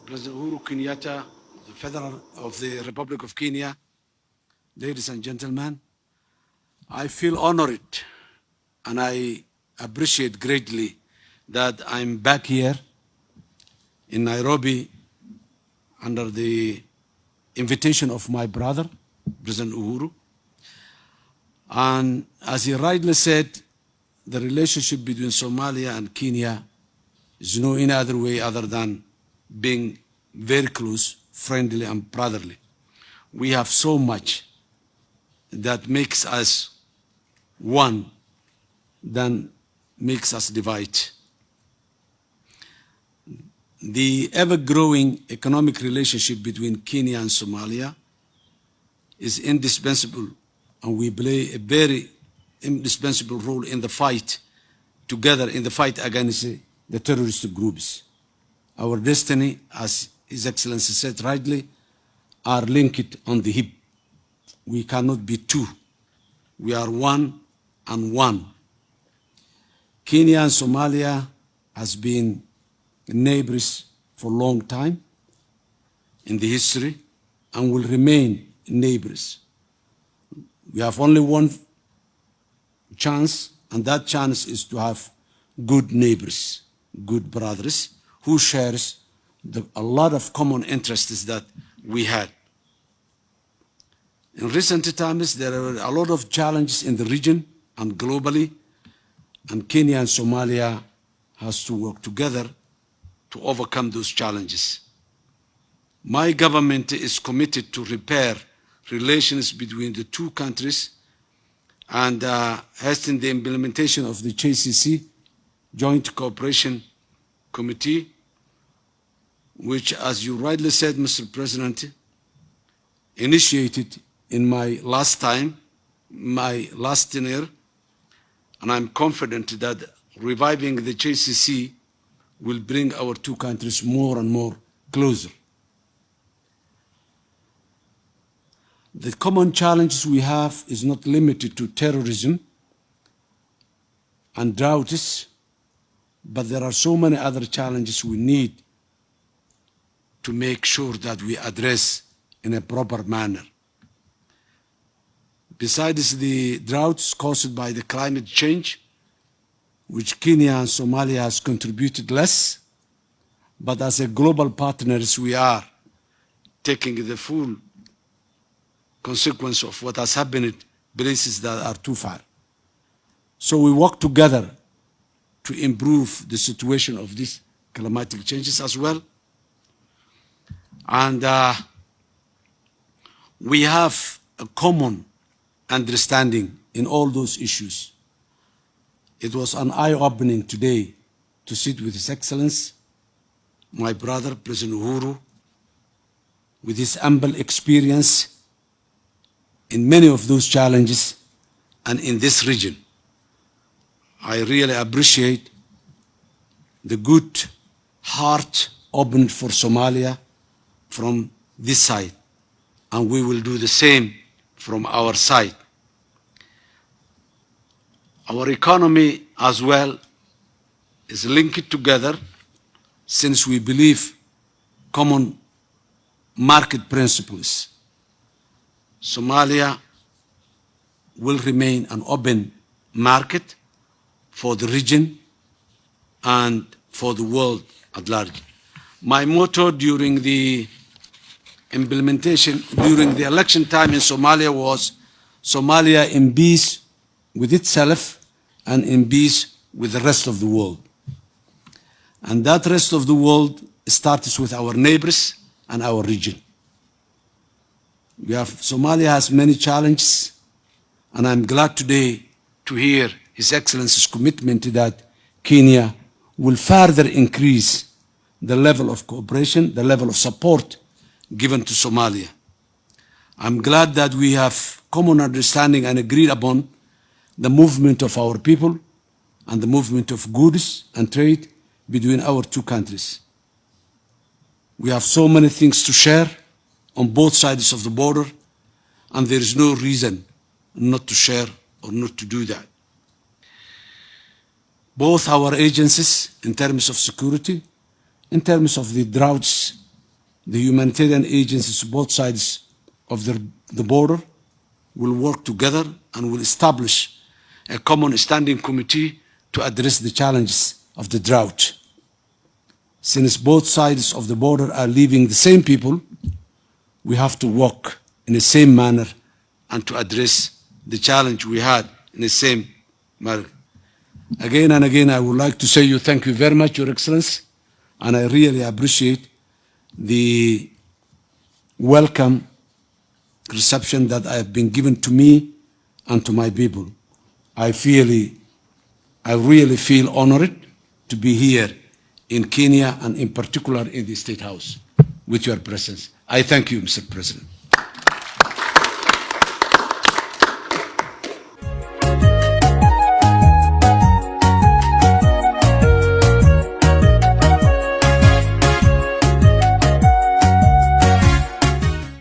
President Uhuru Kenyatta, the Federal of the Republic of Kenya, ladies and gentlemen, I feel honored and I appreciate greatly that I'm back here in Nairobi under the invitation of my brother, President Uhuru. And as he rightly said, the relationship between Somalia and Kenya is no any other way other than being very close, friendly, and brotherly. We have so much that makes us one than makes us divide. The ever-growing economic relationship between Kenya and Somalia is indispensable, and we play a very indispensable role in the fight together in the fight against the terrorist groups. Our destiny, as His Excellency said rightly, are linked on the hip. We cannot be two. We are one and one. Kenya and Somalia has been neighbors for a long time in the history and will remain neighbors. We have only one chance, and that chance is to have good neighbors, good brothers, who shares a lot of common interests that we had. In recent times, there are a lot of challenges in the region and globally, and Kenya and Somalia has to work together to overcome those challenges. My government is committed to repair relations between the two countries and hasten the implementation of the JCC, Joint Cooperation Committee, which, as you rightly said, Mr. President, initiated in my last tenure, and I'm confident that reviving the JCC will bring our two countries more and more closer. The common challenges we have is not limited to terrorism and droughts, but there are so many other challenges we need to make sure that we address in a proper manner. Besides the droughts caused by the climate change, which Kenya and Somalia has contributed less, but as a global partners we are taking the full consequence of what has happened in places that are too far. So we work together to improve the situation of these climatic changes as well. And we have a common understanding in all those issues. It was an eye-opening today to sit with His Excellency, my brother, President Uhuru, with his ample experience in many of those challenges and in this region. I really appreciate the good heart opened for Somalia from this side, and we will do the same from our side. Our economy as well is linked together since we believe common market principles. Somalia will remain an open market for the region and for the world at large. My motto during the election time in Somalia was Somalia in peace with itself and in peace with the rest of the world. And that rest of the world starts with our neighbors and our region. Somalia has many challenges, and I'm glad today to hear His Excellency's commitment that Kenya will further increase the level of cooperation, the level of support given to Somalia. I'm glad that we have common understanding and agreed upon the movement of our people and the movement of goods and trade between our two countries. We have so many things to share on both sides of the border, and there is no reason not to share or not to do that. Both our agencies, in terms of security, in terms of the droughts The humanitarian agencies, both sides of the border, will work together and will establish a common standing committee to address the challenges of the drought. Since both sides of the border are leaving the same people, we have to work in the same manner and to address the challenge we had in the same manner. Again and again, I would like to say you thank you very much, Your Excellency, and I really appreciate the welcome reception that I have been given to me and to my people. I really feel honored to be here in Kenya and in particular in the State House with your presence. I thank you, Mr. President.